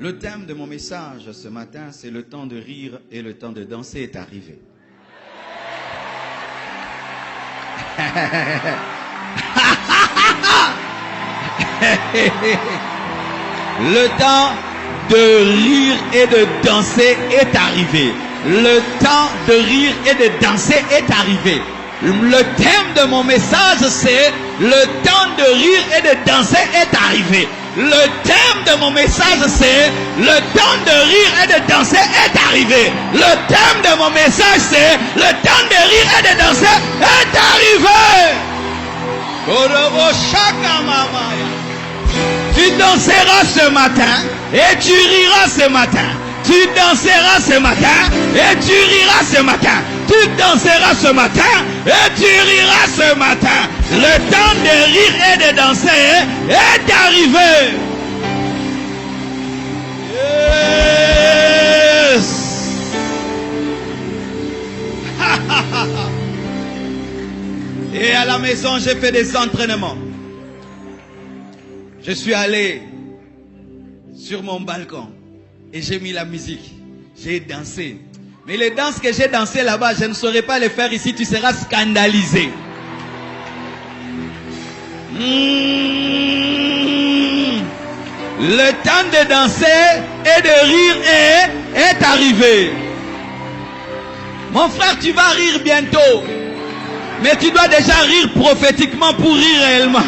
Le thème de mon message ce matin, c'est le temps de rire et le temps de danser est arrivé. Le temps de rire et de danser est arrivé. Le temps de rire et de danser est arrivé. Le thème de mon message, c'est le temps de rire et de danser est arrivé. Le thème de mon message, c'est le temps de rire et de danser est arrivé. Le thème de mon message, c'est le temps de rire et de danser est arrivé. Tu danseras ce matin et tu riras ce matin. Tu danseras ce matin et tu riras ce matin. Tu danseras ce matin et tu riras ce matin. Le temps de rire et de danser est arrivé. Yes. Et à la maison, j'ai fait des entraînements. Je suis allé sur mon balcon et j'ai mis la musique. J'ai dansé. Mais les danses que j'ai dansées là-bas, je ne saurais pas les faire ici. Tu seras scandalisé. Le temps de danser et de rire est arrivé. Mon frère, tu vas rire bientôt. Mais tu dois déjà rire prophétiquement pour rire réellement.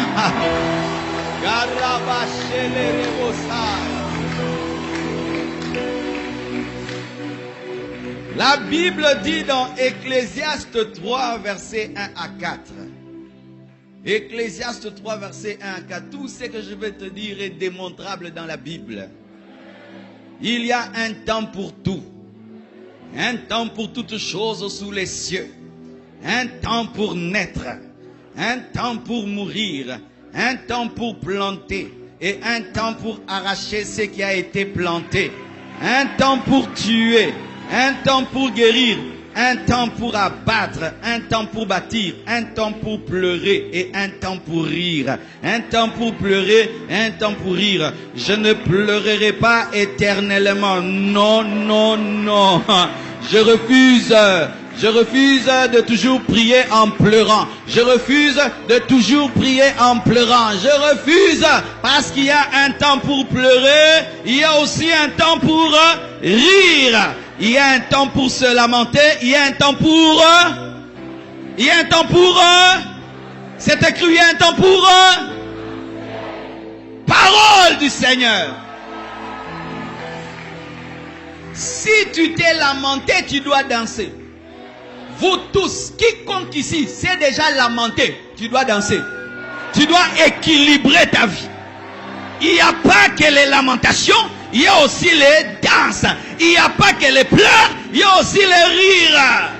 La Bible dit dans Ecclésiaste 3, versets 1 à 4. Ecclésiaste 3, versets 1 à 4. Tout ce que je vais te dire est démontrable dans la Bible. Il y a un temps pour tout. Un temps pour toutes choses sous les cieux. Un temps pour naître. Un temps pour mourir. Un temps pour planter. Et un temps pour arracher ce qui a été planté. Un temps pour tuer. Un temps pour guérir, un temps pour abattre, un temps pour bâtir, un temps pour pleurer et un temps pour rire. Un temps pour pleurer, un temps pour rire. Je ne pleurerai pas éternellement. Non, non, non. Je refuse de toujours prier en pleurant. Je refuse de toujours prier en pleurant. Je refuse parce qu'il y a un temps pour pleurer. Il y a aussi un temps pour rire. Il y a un temps pour se lamenter. Il y a un temps pour... Il y a un temps pour... C'est écrit, il y a un temps pour... Parole du Seigneur. Si tu t'es lamenté, tu dois danser. Vous tous, quiconque ici, c'est déjà lamenté, tu dois danser. Tu dois équilibrer ta vie. Il n'y a pas que les lamentations, il y a aussi les danses. Il n'y a pas que les pleurs, il y a aussi les rires.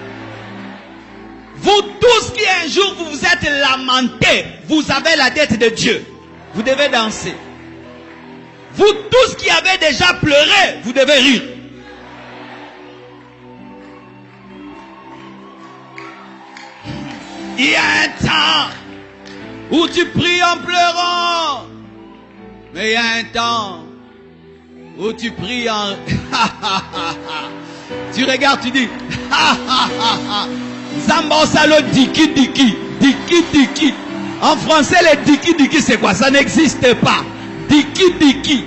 Vous tous qui un jour vous vous êtes lamentés, vous avez la dette de Dieu. Vous devez danser. Vous tous qui avez déjà pleuré, vous devez rire. Il y a un temps où tu pries en pleurant. Mais il y a un temps où tu pries en... Tu regardes, tu dis... Zambosalo diki diki. Diki diki. En français, les diki diki, c'est quoi? Ça n'existe pas. Diki diki.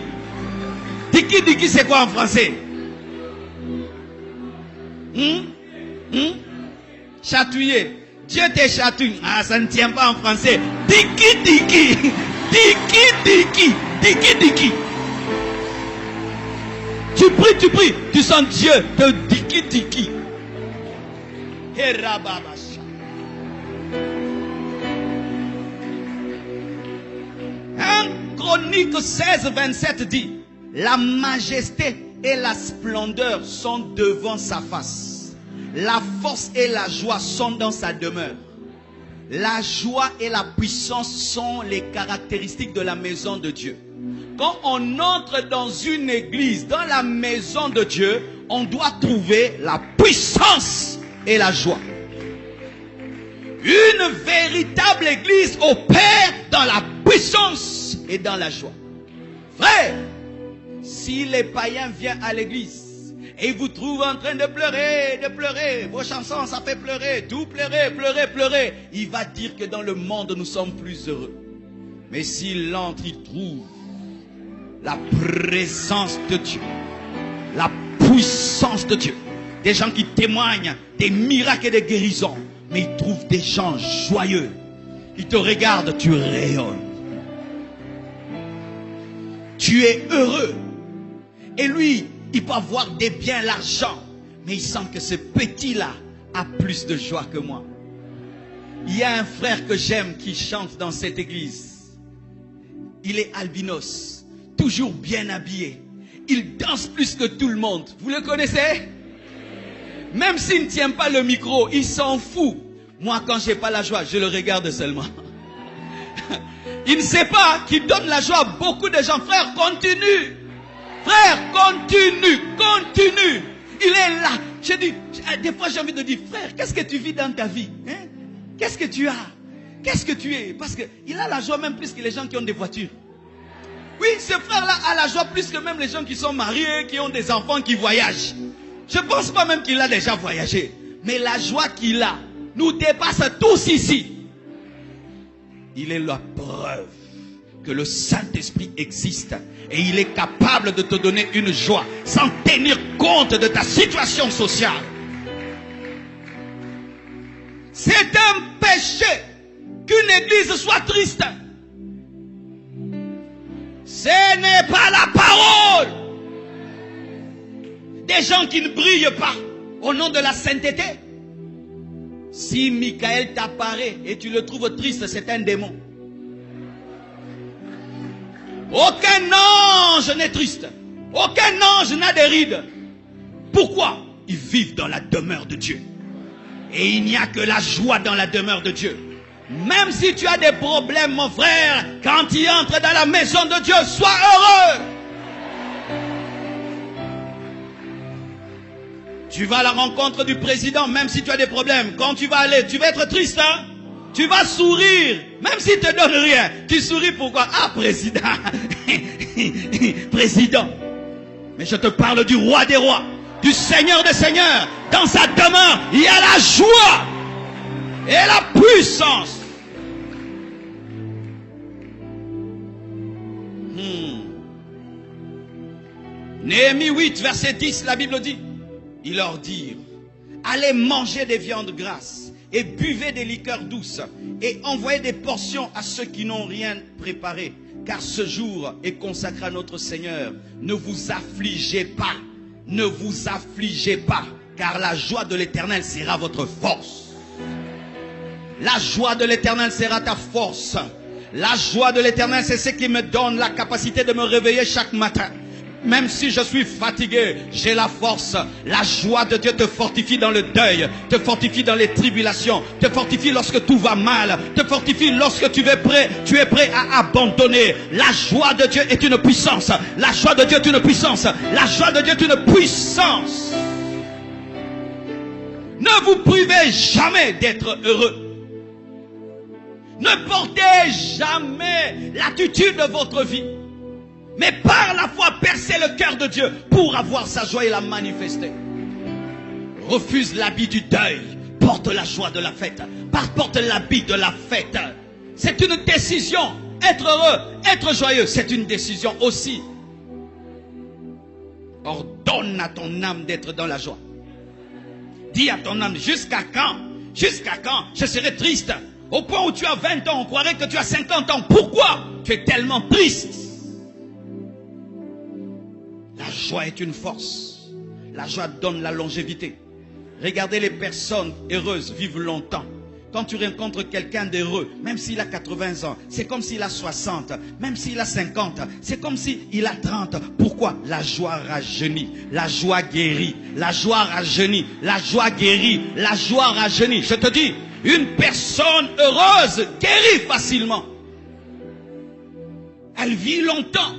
Diki diki, c'est quoi en français? Chatouiller. Dieu te chatouille. Ah, ça ne tient pas en français. Diki diki. Diki diki. Diki diki. Tu pries. Tu sens Dieu te diki diki. Chronique 16, 27 dit: la majesté et la splendeur sont devant sa face. La force et la joie sont dans sa demeure. La joie et la puissance sont les caractéristiques de la maison de Dieu. Quand on entre dans une église, dans la maison de Dieu, on doit trouver la puissance et la joie. Une véritable église opère dans la puissance et dans la joie. Frère, Si les païens viennent à l'église et ils vous trouvent en train de pleurer, vos chansons ça fait pleurer, tout pleurer, il va dire que dans le monde nous sommes plus heureux. Mais s'il entre, il trouve la présence de Dieu, la puissance de Dieu, des gens qui témoignent des miracles et des guérisons, mais il trouve des gens joyeux. Il te regarde, tu rayonnes. Tu es heureux. Et lui, il peut avoir des biens, l'argent, mais il sent que ce petit-là a plus de joie que moi. Il y a un frère que j'aime qui chante dans cette église. Il est albinos, toujours bien habillé. Il danse plus que tout le monde. Vous le connaissez? Même s'il ne tient pas le micro, il s'en fout. Moi, quand je n'ai pas la joie, je le regarde seulement. Il ne sait pas qu'il donne la joie à beaucoup de gens. Frère, continue. Frère, continue. Il est là. Je dis, des fois j'ai envie de dire, frère, qu'est-ce que tu vis dans ta vie, hein? Qu'est-ce que tu as? Qu'est-ce que tu es? Parce qu'il a la joie même plus que les gens qui ont des voitures. Oui, ce frère-là a la joie plus que même les gens qui sont mariés, qui ont des enfants, qui voyagent. Je ne pense pas même qu'il a déjà voyagé. Mais la joie qu'il a nous dépasse tous ici. Il est la preuve que le Saint-Esprit existe. Et il est capable de te donner une joie sans tenir compte de ta situation sociale. C'est un péché qu'une église soit triste. Ce n'est pas la parole. Des gens qui ne brillent pas au nom de la sainteté. Si Michael t'apparaît et tu le trouves triste, c'est un démon. Aucun ange n'est triste. Aucun ange n'a des rides. Pourquoi? Ils vivent dans la demeure de Dieu. Et il n'y a que la joie dans la demeure de Dieu. Même si tu as des problèmes, mon frère, quand tu entres dans la maison de Dieu, sois heureux. Tu vas à la rencontre du président, même si tu as des problèmes. Quand tu vas aller, tu vas être triste, hein? Tu vas sourire, même s'il ne te donne rien. Tu souris pourquoi? Ah, président. Président. Mais je te parle du roi des rois, du Seigneur des seigneurs. Dans sa demeure, il y a la joie et la puissance. Néhémie 8, verset 10, la Bible dit, ils leur dirent, allez manger des viandes grasses et buvez des liqueurs douces et envoyez des portions à ceux qui n'ont rien préparé, car ce jour est consacré à notre Seigneur. Ne vous affligez pas, ne vous affligez pas, car la joie de l'Éternel sera votre force. La joie de l'Éternel sera ta force. La joie de l'Éternel, c'est ce qui me donne la capacité de me réveiller chaque matin. Même si je suis fatigué, j'ai la force. La joie de Dieu te fortifie dans le deuil, te fortifie dans les tribulations, te fortifie lorsque tout va mal, te fortifie lorsque tu es prêt à abandonner. La joie de Dieu est une puissance. La joie de Dieu est une puissance. La joie de Dieu est une puissance. Ne vous privez jamais d'être heureux. Ne portez jamais l'attitude de votre vie. Mais par la foi, percez le cœur de Dieu pour avoir sa joie et la manifester. Refuse l'habit du deuil. Porte la joie de la fête. Porte l'habit de la fête. C'est une décision. Être heureux, être joyeux, c'est une décision aussi. Ordonne à ton âme d'être dans la joie. Dis à ton âme, jusqu'à quand? Jusqu'à quand je serai triste? Au point où tu as 20 ans, on croirait que tu as 50 ans. Pourquoi tu es tellement triste? La joie est une force. La joie donne la longévité. Regardez les personnes heureuses vivent longtemps. Quand tu rencontres quelqu'un d'heureux, même s'il a 80 ans, c'est comme s'il a 60. Même s'il a 50, c'est comme s'il a 30. Pourquoi? La joie rajeunit. La joie guérit. La joie rajeunit. La joie guérit. La joie rajeunit. Je te dis, une personne heureuse guérit facilement. Elle vit longtemps.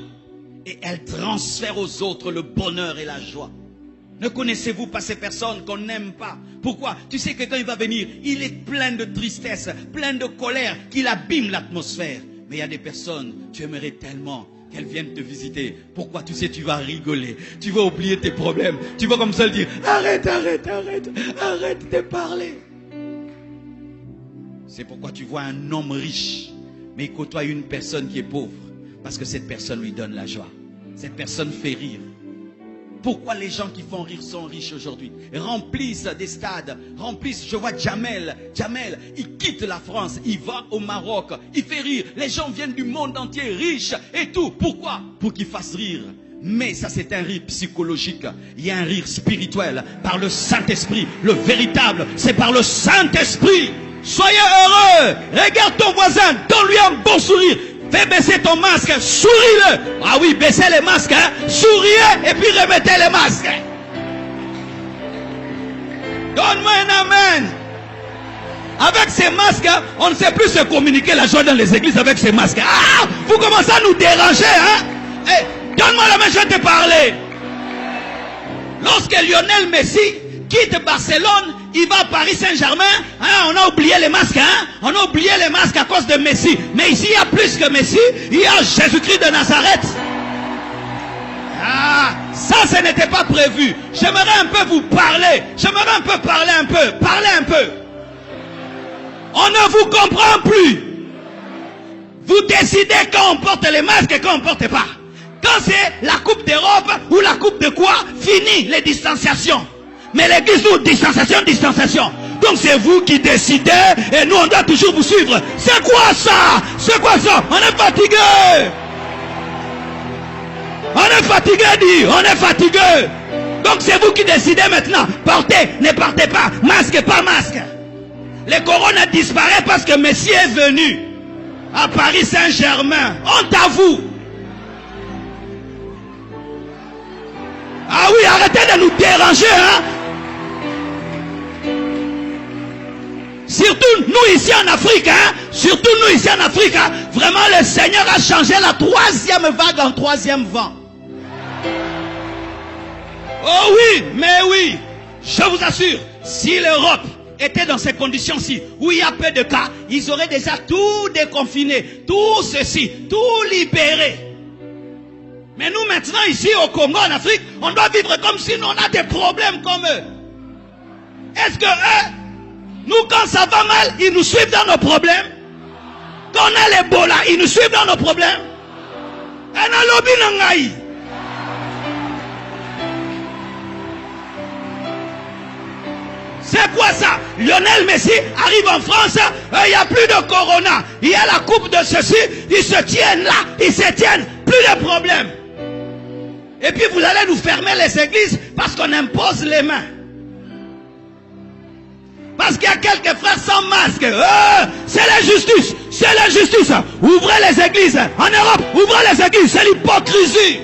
Et elle transfère aux autres le bonheur et la joie. Ne connaissez-vous pas ces personnes qu'on n'aime pas? Pourquoi? Tu sais que quand il va venir, il est plein de tristesse, plein de colère, qu'il abîme l'atmosphère. Mais il y a des personnes, tu aimerais tellement qu'elle vienne te visiter. Pourquoi? Tu sais, tu vas rigoler. Tu vas oublier tes problèmes. Tu vas comme ça dire, arrête de parler. C'est pourquoi tu vois un homme riche, mais il côtoie une personne qui est pauvre. Parce que cette personne lui donne la joie. Cette personne fait rire. Pourquoi les gens qui font rire sont riches aujourd'hui? Remplissent des stades, remplissent, je vois Jamel, il quitte la France, il va au Maroc, il fait rire. Les gens viennent du monde entier, riches et tout. Pourquoi? Pour qu'ils fassent rire. Mais ça, c'est un rire psychologique. Il y a un rire spirituel par le Saint-Esprit. Le véritable, c'est par le Saint-Esprit. Soyez heureux. Regarde ton voisin, donne-lui un bon sourire. Fais baisser ton masque, souris-le. Ah oui, baissez les masques, hein. Souriez et puis remettez les masques. Donne-moi un amen. Avec ces masques, on ne sait plus se communiquer la joie dans les églises avec ces masques. Ah, vous commencez à nous déranger, hein. Hey, donne-moi la main, je vais te parler. Lorsque Lionel Messi quitte Barcelone, il va à Paris Saint-Germain, hein, on a oublié les masques, hein, on a oublié les masques à cause de Messi. Mais ici, il y a plus que Messi, il y a Jésus-Christ de Nazareth. Ah, ça, ce n'était pas prévu. J'aimerais un peu vous parler, parler un peu. On ne vous comprend plus. Vous décidez quand on porte les masques et quand on ne porte pas. Quand c'est la Coupe d'Europe ou la Coupe de quoi, fini les distanciations. Mais l'église nous, distanciation. Donc c'est vous qui décidez et nous on doit toujours vous suivre. C'est quoi ça? On est fatigué. On est fatigué. Donc c'est vous qui décidez maintenant. Portez, ne portez pas. Masque, pas masque. Le corona disparaît parce que Messie est venu à Paris Saint-Germain. Honte à vous. Ah oui, arrêtez de nous déranger, hein. Surtout nous ici en Afrique, hein. Vraiment le Seigneur a changé la troisième vague en troisième vent. Oh oui, mais oui, je vous assure, si l'Europe était dans ces conditions-ci, où il y a peu de cas, ils auraient déjà tout déconfiné, tout ceci, tout libéré. Mais nous maintenant ici au Congo, en Afrique, on doit vivre comme si nous on a des problèmes comme eux. Est-ce que eux, nous quand ça va mal, ils nous suivent dans nos problèmes? Quand on a l'Ebola, ils nous suivent dans nos problèmes? C'est quoi ça? Lionel Messi arrive en France, il n'y a plus de corona, il y a la coupe de ceci, ils se tiennent là, plus de problème. Et puis vous allez nous fermer les églises parce qu'on impose les mains. Parce qu'il y a quelques frères sans masque. C'est l'injustice. Ouvrez les églises. En Europe, ouvrez les églises. C'est l'hypocrisie.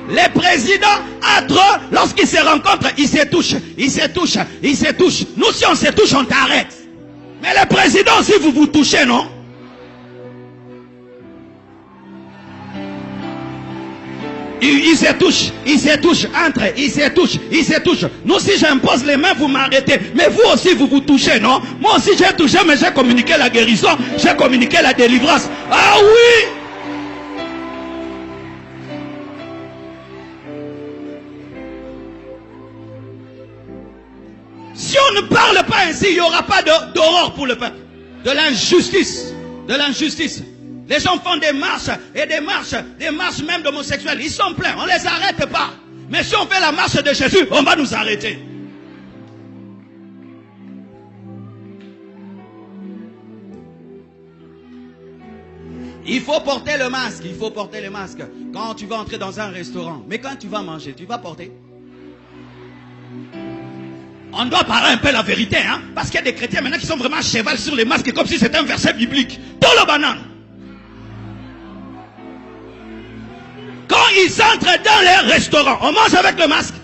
Les présidents, entre eux, lorsqu'ils se rencontrent, ils se touchent. Nous, si on se touche, on t'arrête. Mais les présidents, si vous vous touchez, non? Ils se touchent, entre, ils se touchent. Nous, si j'impose les mains, vous m'arrêtez. Mais vous aussi, vous vous touchez, non? Moi aussi, j'ai touché, mais j'ai communiqué la guérison, j'ai communiqué la délivrance. Ah oui! Si on ne parle pas ainsi, il n'y aura pas d'aurore pour le peuple. De l'injustice. Les gens font des marches même d'homosexuels. Ils sont pleins, on ne les arrête pas. Mais si on fait la marche de Jésus, on va nous arrêter. Il faut porter le masque. Quand tu vas entrer dans un restaurant. Mais quand tu vas manger, tu vas porter. On doit parler un peu la vérité, hein. Parce qu'il y a des chrétiens maintenant qui sont vraiment à cheval sur les masques comme si c'était un verset biblique. Dans le banane. Quand ils entrent dans les restaurants, on mange avec le masque.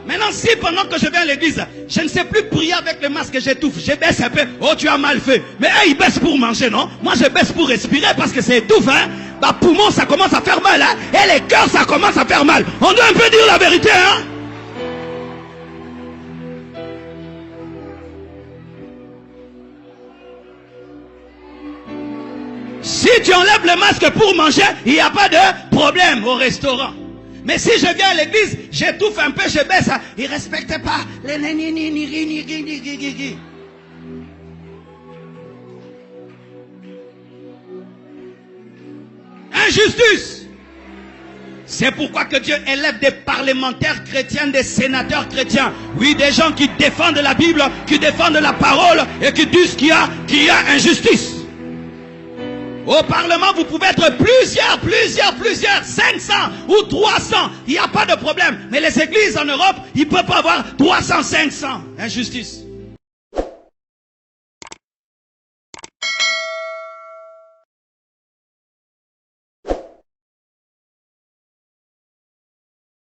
Maintenant, si pendant que je vais à l'église, je ne sais plus prier avec le masque, j'étouffe, je baisse un peu. Oh, tu as mal fait. Mais ils baissent pour manger, non? Moi, je baisse pour respirer parce que c'est étouffe, hein. Poumon, ça commence à faire mal, hein. Et les cœurs, ça commence à faire mal. On doit un peu dire la vérité, hein. tu enlèves le masque pour manger, il n'y a pas de problème au restaurant. Mais si je viens à l'église, j'étouffe un peu, je baisse, ils ne respectent pas les injustice. C'est pourquoi que Dieu élève des parlementaires chrétiens, des sénateurs chrétiens. Oui, des gens qui défendent la Bible, qui défendent la parole et qui disent qu'il y a injustice. Au Parlement, vous pouvez être plusieurs, 500 ou 300. Il n'y a pas de problème. Mais les églises en Europe, ils ne peuvent pas avoir 300, 500. Injustice.